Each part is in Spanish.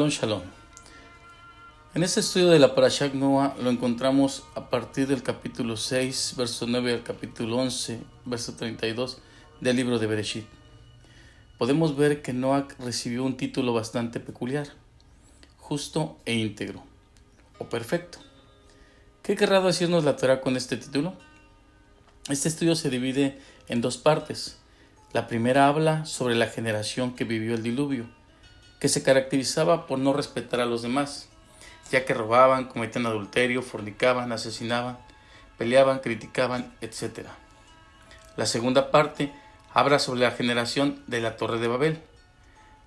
Shalom, shalom. En este estudio de la Parashat Noah lo encontramos a partir del capítulo 6, verso 9 al capítulo 11, verso 32 del libro de Bereshit. Podemos ver que Noah recibió un título bastante peculiar, justo e íntegro, o perfecto. ¿Qué querrá decirnos la Torah con este título? Este estudio se divide en dos partes. La primera habla sobre la generación que vivió el diluvio, que se caracterizaba por no respetar a los demás, ya que robaban, cometían adulterio, fornicaban, asesinaban, peleaban, criticaban, etc. La segunda parte habla sobre la generación de la Torre de Babel,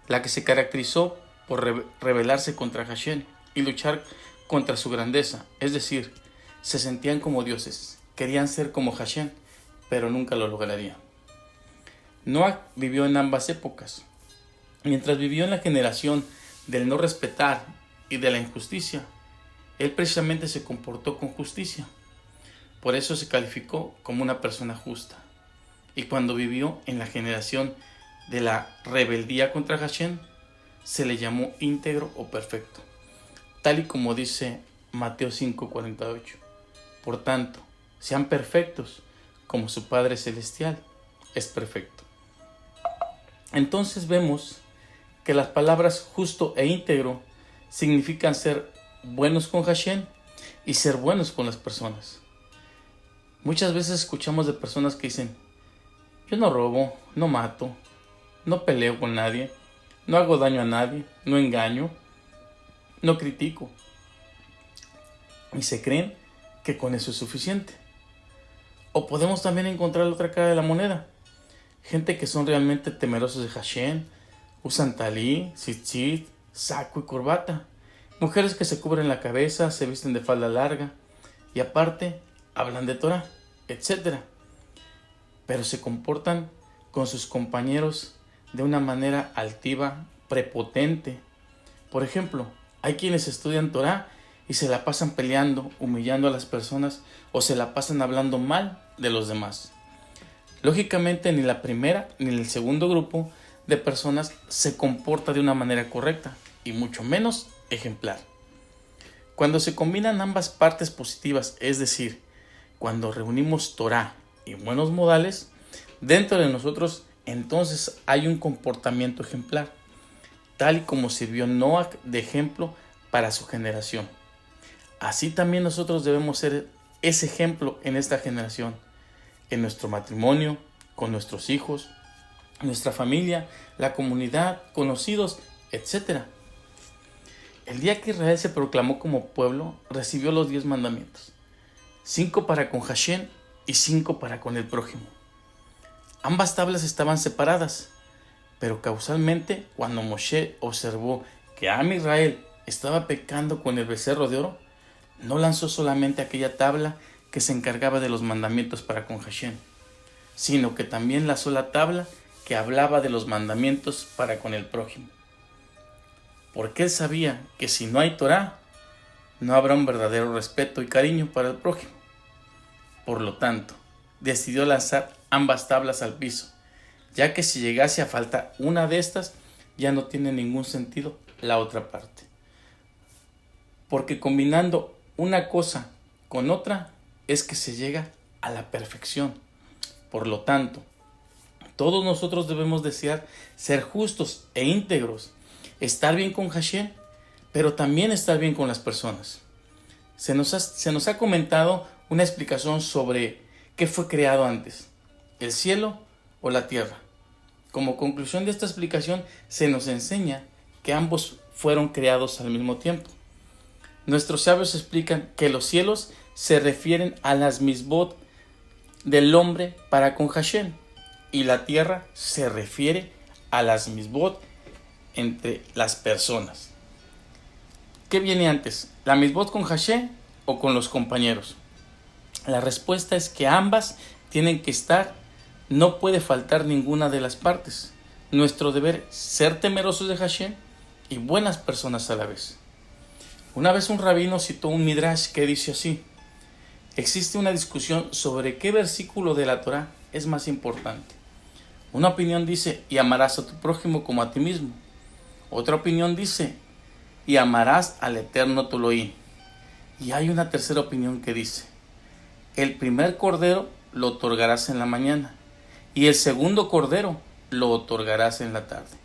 la que se caracterizó por rebelarse contra Hashem y luchar contra su grandeza, es decir, se sentían como dioses, querían ser como Hashem, pero nunca lo lograrían. Noah vivió en ambas épocas. Mientras vivió en la generación del no respetar y de la injusticia, él precisamente se comportó con justicia. Por eso se calificó como una persona justa. Y cuando vivió en la generación de la rebeldía contra Hashem, se le llamó íntegro o perfecto, tal y como dice Mateo 5:48. Por tanto, sean perfectos como su Padre Celestial es perfecto. Entonces vemos que las palabras justo e íntegro significan ser buenos con Hashem y ser buenos con las personas. Muchas veces escuchamos de personas que dicen: yo no robo, no mato, no peleo con nadie, no hago daño a nadie, no engaño, no critico. Y se creen que con eso es suficiente. O podemos también encontrar la otra cara de la moneda. Gente que son realmente temerosos de Hashem, usan talí, tzitzit, saco y corbata. Mujeres que se cubren la cabeza, se visten de falda larga y aparte hablan de Torah, etc. Pero se comportan con sus compañeros de una manera altiva, prepotente. Por ejemplo, hay quienes estudian Torah y se la pasan peleando, humillando a las personas o se la pasan hablando mal de los demás. Lógicamente, ni la primera ni el segundo grupo de personas se comporta de una manera correcta y mucho menos ejemplar. Cuando se combinan ambas partes positivas, es decir, cuando reunimos Torah y buenos modales, dentro de nosotros entonces hay un comportamiento ejemplar, tal y como sirvió Noah de ejemplo para su generación. Así también nosotros debemos ser ese ejemplo en esta generación, en nuestro matrimonio, con nuestros hijos, nuestra familia, la comunidad, conocidos, etc. El día que Israel se proclamó como pueblo, recibió los 10 mandamientos, 5 para con Hashem y 5 para con el prójimo. Ambas tablas estaban separadas, pero causalmente cuando Moshe observó que Am Israel estaba pecando con el becerro de oro, no lanzó solamente aquella tabla que se encargaba de los mandamientos para con Hashem, sino que también lanzó la tabla que hablaba de los mandamientos para con el prójimo. Porque él sabía que si no hay Torah, no habrá un verdadero respeto y cariño para el prójimo. Por lo tanto, decidió lanzar ambas tablas al piso, ya que si llegase a faltar una de estas, ya no tiene ningún sentido la otra parte. Porque combinando una cosa con otra es que se llega a la perfección. Por lo tanto, todos nosotros debemos desear ser justos e íntegros, estar bien con Hashem, pero también estar bien con las personas. Se nos ha comentado una explicación sobre qué fue creado antes, el cielo o la tierra. Como conclusión de esta explicación, se nos enseña que ambos fueron creados al mismo tiempo. Nuestros sabios explican que los cielos se refieren a las misbot del hombre para con Hashem, y la tierra se refiere a las misbot entre las personas. ¿Qué viene antes? ¿La misbot con Hashem o con los compañeros? La respuesta es que ambas tienen que estar, no puede faltar ninguna de las partes. Nuestro deber es ser temerosos de Hashem y buenas personas a la vez. Una vez un rabino citó un midrash que dice así: existe una discusión sobre qué versículo de la Torah es más importante. Una opinión dice: y amarás a tu prójimo como a ti mismo. Otra opinión dice: y amarás al Eterno tu Elohim. Y hay una tercera opinión que dice: el primer cordero lo otorgarás en la mañana y el segundo cordero lo otorgarás en la tarde.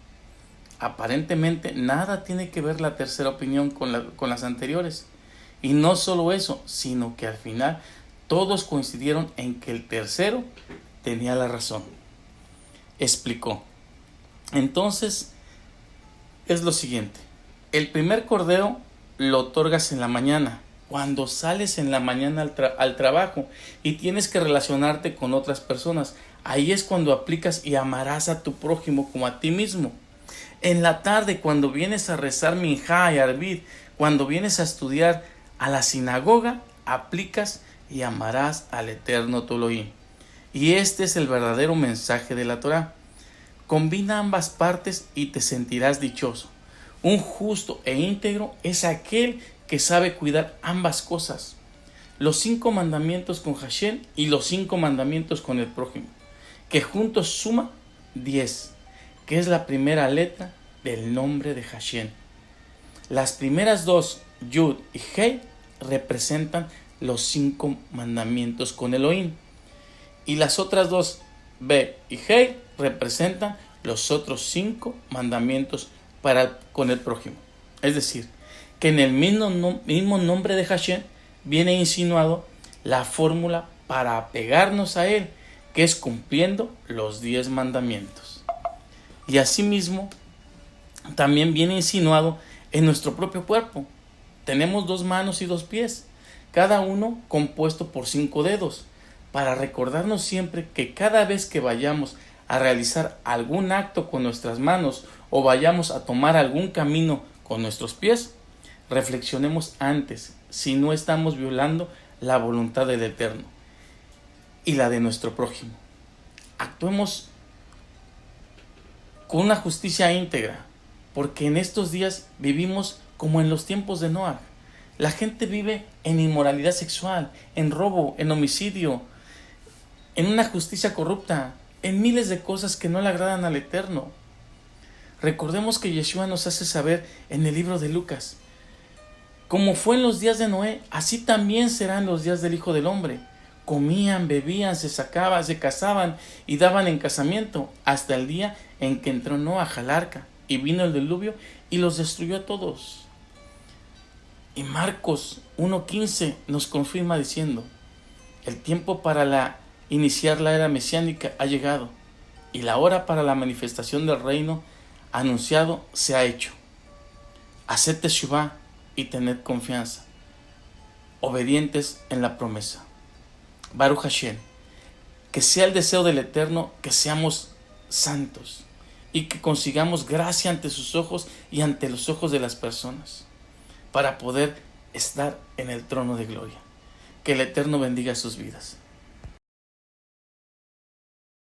Aparentemente nada tiene que ver la tercera opinión con las anteriores. Y no solo eso, sino que al final todos coincidieron en que el tercero tenía la razón. Explicó. Entonces es lo siguiente: el primer cordero lo otorgas en la mañana, cuando sales en la mañana al trabajo y tienes que relacionarte con otras personas. Ahí es cuando aplicas y amarás a tu prójimo como a ti mismo. En la tarde, cuando vienes a rezar Minjá y Arvid, cuando vienes a estudiar a la sinagoga, aplicas y amarás al Eterno tu Elohim. Y este es el verdadero mensaje de la Torá. Combina ambas partes y te sentirás dichoso. Un justo e íntegro es aquel que sabe cuidar ambas cosas: los 5 mandamientos con Hashem y los 5 mandamientos con el prójimo, que juntos suma 10, que es la primera letra del nombre de Hashem. Las primeras 2, Yud y Hei, representan los 5 mandamientos con Elohim, y las otras 2, Bet y Hei, representan los otros 5 mandamientos con el prójimo. Es decir, que en el mismo nombre de Hashem viene insinuado la fórmula para apegarnos a él, que es cumpliendo los 10 mandamientos. Y asimismo también viene insinuado en nuestro propio cuerpo. Tenemos 2 manos y 2 pies, cada uno compuesto por 5 dedos, para recordarnos siempre que cada vez que vayamos a realizar algún acto con nuestras manos o vayamos a tomar algún camino con nuestros pies, reflexionemos antes si no estamos violando la voluntad del Eterno y la de nuestro prójimo. Actuemos con una justicia íntegra, porque en estos días vivimos como en los tiempos de Noah. La gente vive en inmoralidad sexual, en robo, en homicidio, en una justicia corrupta, en miles de cosas que no le agradan al Eterno. Recordemos que Yeshua nos hace saber en el libro de Lucas: como fue en los días de Noé, así también serán los días del Hijo del Hombre. Comían, bebían, se casaban y daban en casamiento, hasta el día en que entró Noah al arca y vino el diluvio y los destruyó a todos. Y Marcos 1:15 nos confirma diciendo: el tiempo para iniciar la era mesiánica ha llegado, y la hora para la manifestación del reino anunciado se ha hecho. Haced teshuvá y tened confianza, obedientes en la promesa. Baruch Hashem, que sea el deseo del Eterno que seamos santos y que consigamos gracia ante sus ojos y ante los ojos de las personas, para poder estar en el trono de gloria. Que el Eterno bendiga sus vidas.